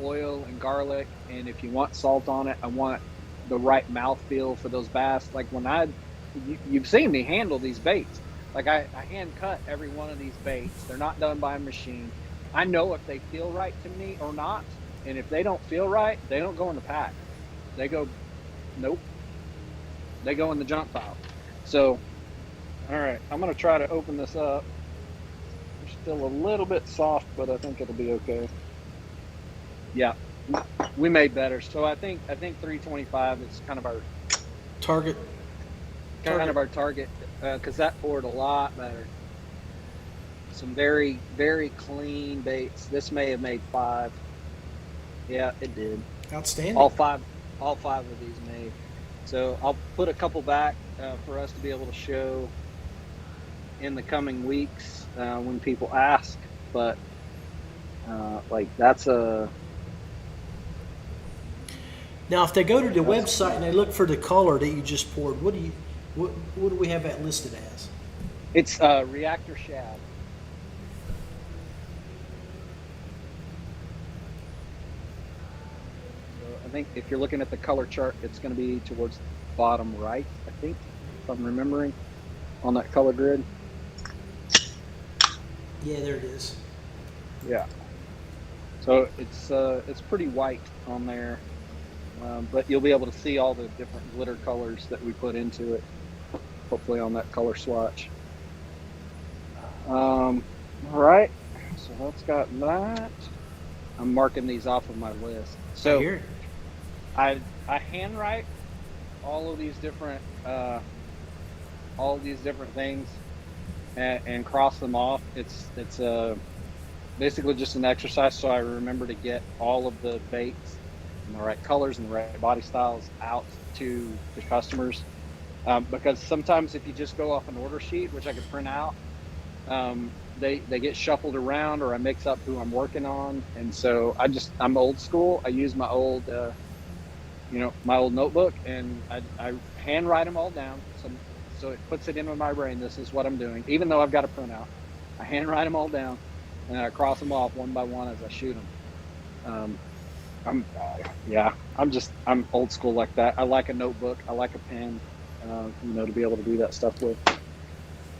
Speaker 4: oil and garlic. And if you want salt on it, I want the right mouthfeel for those bass. Like you've seen me handle these baits. Like I hand cut every one of these baits. They're not done by a machine. I know if they feel right to me or not. And if they don't feel right, they don't go in the pack. They go, nope. They go in the junk pile. So, all right, I'm going to try to open this up. It's still a little bit soft, but I think it'll be okay. Yeah, we made better. So I think 325 is kind of our
Speaker 1: target.
Speaker 4: Kind of our target, because that poured a lot better. Some very, very clean baits. This may have made 5. Yeah, it did.
Speaker 1: Outstanding.
Speaker 4: All five of these made. So I'll put a couple back for us to be able to show in the coming weeks when people ask. But that's a.
Speaker 1: Now, if they go to the website and they look for the color that you just poured, what do we have that listed as?
Speaker 4: It's reactor shad. So I think if you're looking at the color chart, it's going to be towards the bottom right, I think, if I'm remembering, on that color grid.
Speaker 1: Yeah, there it is.
Speaker 4: Yeah. So it's pretty white on there, but you'll be able to see all the different glitter colors that we put into it, hopefully on that color swatch. All right, so that's got that. I'm marking these off of my list. So I handwrite all of these different things and cross them off. It's basically just an exercise, so I remember to get all of the baits and the right colors and the right body styles out to the customers. Because sometimes if you just go off an order sheet, which I could print out, they get shuffled around, or I mix up who I'm working on. And so I'm old school. I use my old my old notebook, and I handwrite them all down, so it puts it into my brain. This is what I'm doing, even though I've got a printout. I handwrite them all down, and I cross them off one by one as I shoot them. I'm old school like that. I like a notebook. I like a pen, to be able to do that stuff with.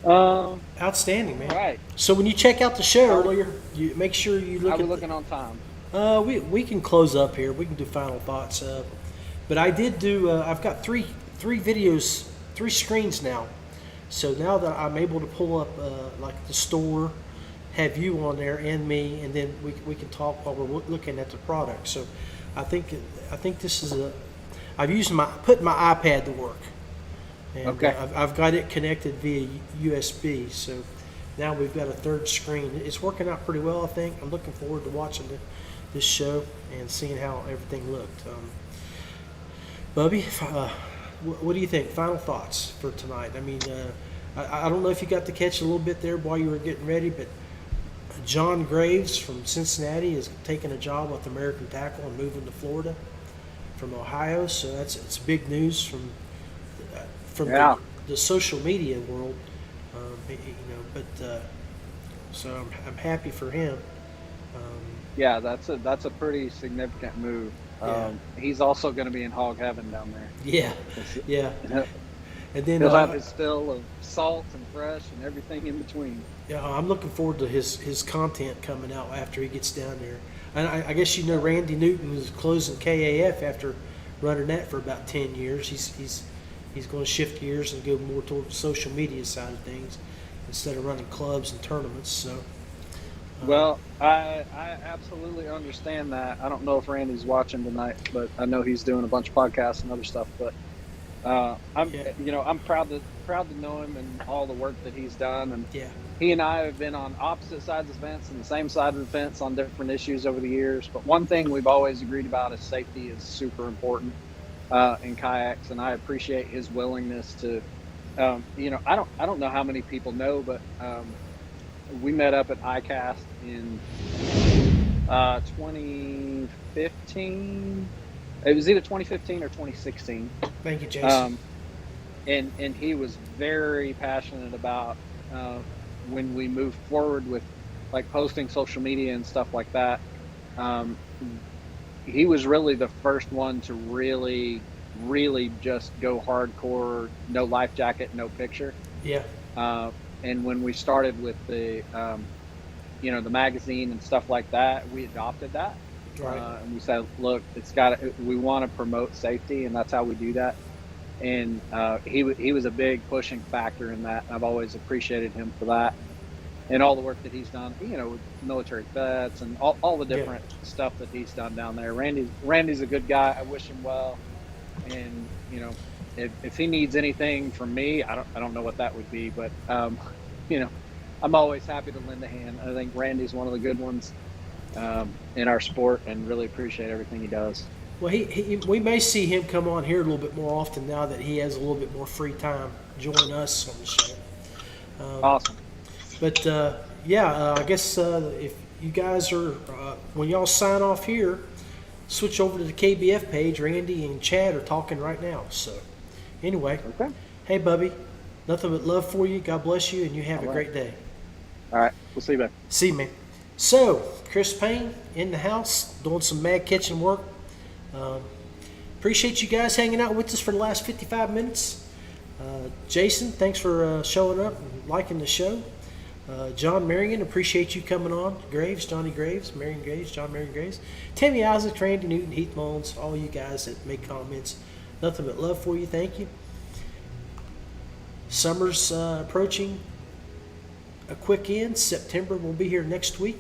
Speaker 1: Outstanding, man.
Speaker 4: All right.
Speaker 1: So when you check out the show earlier, you make sure you look
Speaker 4: How we
Speaker 1: at
Speaker 4: looking on time?
Speaker 1: we can close up here. We can do final thoughts. But I did do. I've got three videos, 3 screens now. So now that I'm able to pull up like the store, have you on there and me, and then we can talk while we're looking at the product. So I think this is I've put my iPad to work, and
Speaker 4: Okay.
Speaker 1: I've got it connected via USB. So now we've got a third screen. It's working out pretty well, I think. I'm looking forward to watching this show and seeing how everything looked. Bubby, what do you think? Final thoughts for tonight? I mean, I don't know if you got to catch a little bit there while you were getting ready, but John Graves from Cincinnati is taking a job with American Tackle and moving to Florida from Ohio. So it's big news from
Speaker 4: Yeah.
Speaker 1: the social media world. So I'm happy for him.
Speaker 4: Yeah, that's a pretty significant move.
Speaker 1: Yeah.
Speaker 4: He's also going to be in hog heaven down there.
Speaker 1: Yeah, yeah. And then
Speaker 4: He'll have his fill of salt and fresh and everything in between.
Speaker 1: yeah, I'm looking forward to his content coming out after he gets down there. And I guess Randy Newton is closing KAF after running that for about 10 years. He's going to shift gears and go more toward the social media side of things instead of running clubs and tournaments. So.
Speaker 4: Well, I absolutely understand that. I don't know if Randy's watching tonight, but I know he's doing a bunch of podcasts and other stuff. But I'm proud to know him and all the work that he's done. And
Speaker 1: Yeah.
Speaker 4: he and I have been on opposite sides of the fence and the same side of the fence on different issues over the years. But one thing we've always agreed about is safety is super important in kayaks, and I appreciate his willingness to. I don't know how many people know, but. We met up at ICAST in 2015. It was either 2015 or 2016.
Speaker 1: Thank you, Jason.
Speaker 4: And he was very passionate about when we moved forward with like posting social media and stuff like that. He was really the first one to really just go hardcore, no life jacket, no picture.
Speaker 1: Yeah.
Speaker 4: And when we started with the magazine and stuff like that, we adopted that.
Speaker 1: Right.
Speaker 4: And we said, look, we want to promote safety, and that's how we do that. And he was a big pushing factor in that. I've always appreciated him for that, and all the work that he's done, with military vets and all the different stuff that he's done down there. Randy's a good guy. I wish him well, and if he needs anything from me, I don't know what that would be, but I'm always happy to lend a hand. I think Randy's one of the good ones in our sport, and really appreciate everything he does.
Speaker 1: Well, we may see him come on here a little bit more often now that he has a little bit more free time. Join us on the show.
Speaker 4: Awesome.
Speaker 1: But I guess if you guys are when y'all sign off here, switch over to the KBF page. Randy and Chad are talking right now. So. Anyway,
Speaker 4: Okay.
Speaker 1: Hey, Bubby, nothing but love for you. God bless you, and you have a great day.
Speaker 4: All right. We'll see you, man.
Speaker 1: See you, man. So, Chris Payne in the house doing some mad kitchen work. Appreciate you guys hanging out with us for the last 55 minutes. Jason, thanks for showing up and liking the show. John Marion, appreciate you coming on. Graves, Johnny Graves, Marion Graves, John Marion Graves. Tammy Isaac, Randy Newton, Heath Mullins, all you guys that make comments. Nothing but love for you. Thank you. Summer's approaching a quick end. September will be here next week.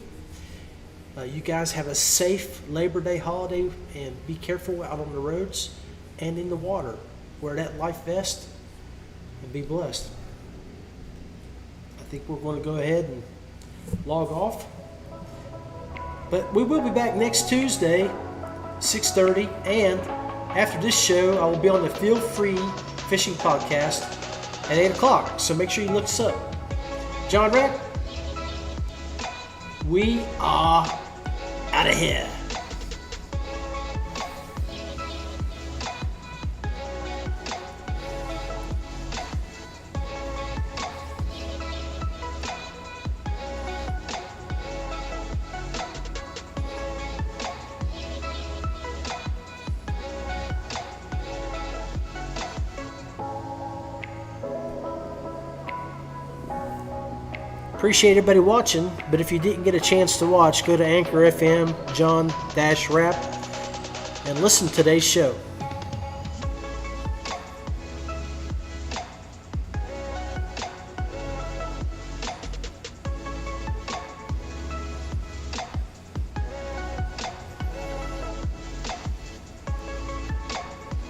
Speaker 1: You guys have a safe Labor Day holiday, and be careful out on the roads and in the water. Wear that life vest and be blessed. I think we're going to go ahead and log off. But we will be back next Tuesday, 6:30, and after this show, I will be on the Feel Free Fishing Podcast at 8 o'clock. So make sure you look us up. John Rack, we are out of here. Appreciate everybody watching, but if you didn't get a chance to watch, go to Anchor FM, John-Rap, and listen to today's show.